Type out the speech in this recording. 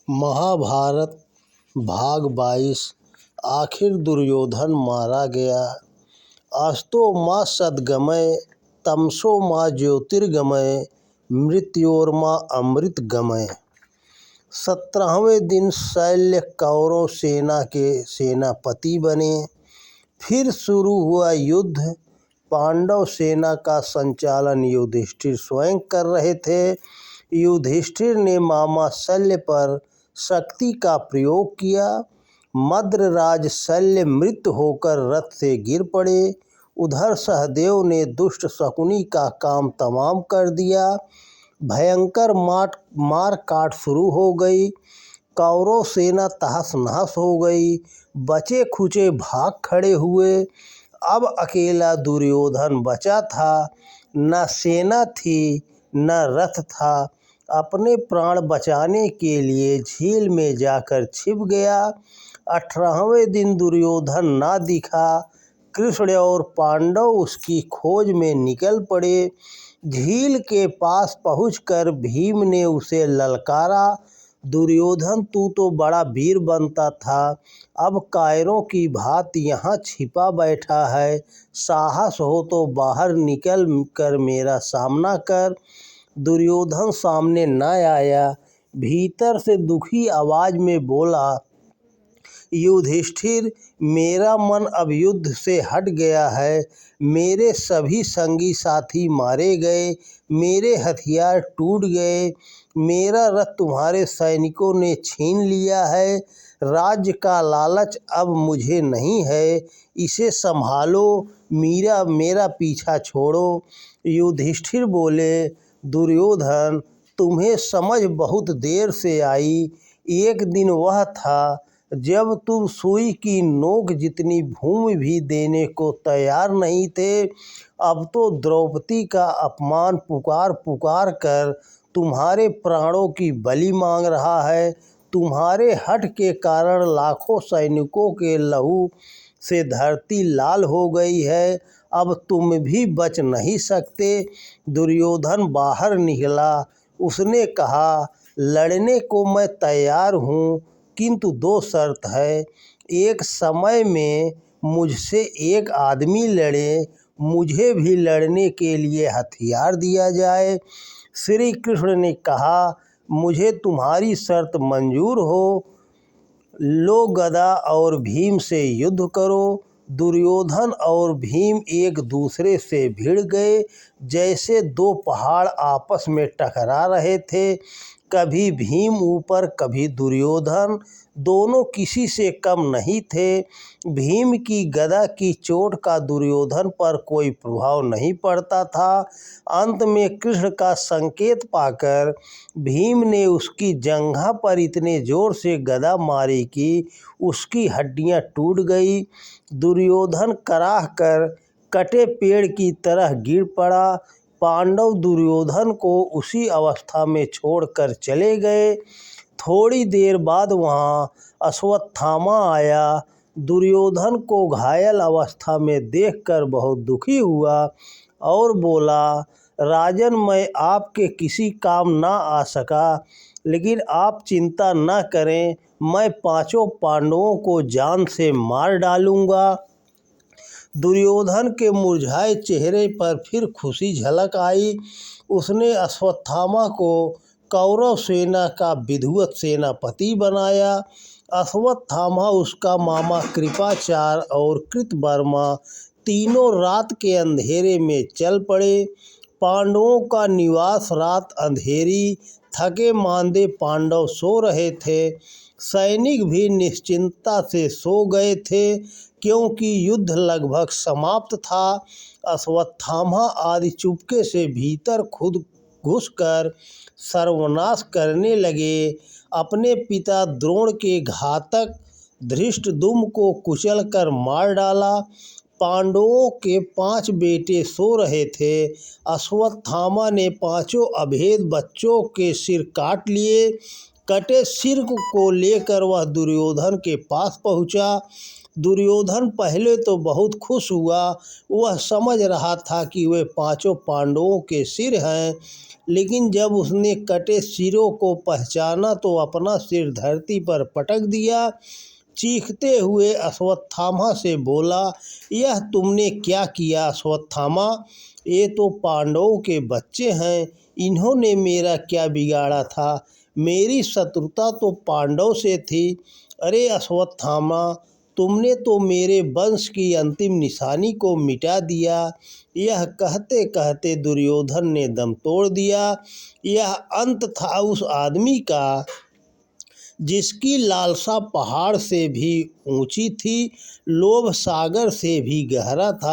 महाभारत भाग 22। आखिर दुर्योधन मारा गया। अस्तो माँ सद्गमय तमसो माँ ज्योतिर्गमय मृत्योर्मा अमृतगमय। 17वें दिन शल्य कौरव सेना के सेनापति बने। फिर शुरू हुआ युद्ध। पांडव सेना का संचालन युधिष्ठिर स्वयं कर रहे थे। युधिष्ठिर ने मामा शल्य पर शक्ति का प्रयोग किया। मद्रराज शल्य मृत होकर रथ से गिर पड़े। उधर सहदेव ने दुष्ट शकुनी का काम तमाम कर दिया। भयंकर मार काट शुरू हो गई। कौरव सेना तहस नहस हो गई। बचे खुचे भाग खड़े हुए। अब अकेला दुर्योधन बचा था। न सेना थी न रथ था। अपने प्राण बचाने के लिए झील में जाकर छिप गया। 18वें दिन दुर्योधन ना दिखा। कृष्ण और पांडव उसकी खोज में निकल पड़े। झील के पास पहुंचकर भीम ने उसे ललकारा। दुर्योधन, तू तो बड़ा वीर बनता था, अब कायरों की भांति यहाँ छिपा बैठा है। साहस हो तो बाहर निकल कर मेरा सामना कर। दुर्योधन सामने न आया। भीतर से दुखी आवाज में बोला, युधिष्ठिर, मेरा मन अब युद्ध से हट गया है। मेरे सभी संगी साथी मारे गए। मेरे हथियार टूट गए। मेरा रथ तुम्हारे सैनिकों ने छीन लिया है। राज्य का लालच अब मुझे नहीं है। इसे संभालो। मेरा पीछा छोड़ो। युधिष्ठिर बोले, दुर्योधन, तुम्हें समझ बहुत देर से आई। एक दिन वह था जब तुम सुई की नोक जितनी भूमि भी देने को तैयार नहीं थे। अब तो द्रौपदी का अपमान पुकार पुकार कर तुम्हारे प्राणों की बलि मांग रहा है। तुम्हारे हठ के कारण लाखों सैनिकों के लहू से धरती लाल हो गई है। अब तुम भी बच नहीं सकते। दुर्योधन बाहर निकला। उसने कहा, लड़ने को मैं तैयार हूँ, किंतु दो शर्त है। एक समय में मुझसे एक आदमी लड़े, मुझे भी लड़ने के लिए हथियार दिया जाए। श्री कृष्ण ने कहा, मुझे तुम्हारी शर्त मंजूर हो। लो गदा और भीम से युद्ध करो। दुर्योधन और भीम एक दूसरे से भिड़ गए, जैसे दो पहाड़ आपस में टकरा रहे थे। कभी भीम ऊपर कभी दुर्योधन, दोनों किसी से कम नहीं थे। भीम की गदा की चोट का दुर्योधन पर कोई प्रभाव नहीं पड़ता था। अंत में कृष्ण का संकेत पाकर भीम ने उसकी जंघा पर इतने जोर से गदा मारी कि उसकी हड्डियां टूट गई। दुर्योधन कराह कर कटे पेड़ की तरह गिर पड़ा। पांडव दुर्योधन को उसी अवस्था में छोड़कर चले गए। थोड़ी देर बाद वहां अश्वत्थामा आया। दुर्योधन को घायल अवस्था में देखकर बहुत दुखी हुआ और बोला, राजन, मैं आपके किसी काम ना आ सका, लेकिन आप चिंता न करें, मैं पांचों पांडवों को जान से मार डालूंगा। दुर्योधन के मुरझाए चेहरे पर फिर खुशी झलक आई। उसने अश्वत्थामा को कौरव सेना का विधिवत सेनापति बनाया। अश्वत्थामा, उसका मामा कृपाचार्य और कृतवर्मा तीनों रात के अंधेरे में चल पड़े। पांडवों का निवास रात अंधेरी। थके मांदे पांडव सो रहे थे। सैनिक भी निश्चिंतता से सो गए थे, क्योंकि युद्ध लगभग समाप्त था। अश्वत्थामा आदि चुपके से भीतर खुद घुसकर सर्वनाश करने लगे। अपने पिता द्रोण के घातक धृष्टद्युम्न को कुचलकर मार डाला। पांडवों के 5 बेटे सो रहे थे। अश्वत्थामा ने 5 अभेद बच्चों के सिर काट लिए। कटे सिर को लेकर वह दुर्योधन के पास पहुंचा। दुर्योधन पहले तो बहुत खुश हुआ। वह समझ रहा था कि वे पांचों पांडवों के सिर हैं, लेकिन जब उसने कटे सिरों को पहचाना तो अपना सिर धरती पर पटक दिया। चीखते हुए अश्वत्थामा से बोला, यह तुमने क्या किया अश्वत्थामा? ये तो पांडवों के बच्चे हैं, इन्होंने मेरा क्या बिगाड़ा था? मेरी शत्रुता तो पांडव से थी। अरे अश्वत्थामा, तुमने तो मेरे वंश की अंतिम निशानी को मिटा दिया। यह कहते कहते दुर्योधन ने दम तोड़ दिया। यह अंत था उस आदमी का जिसकी लालसा पहाड़ से भी ऊंची थी, लोभ सागर से भी गहरा था।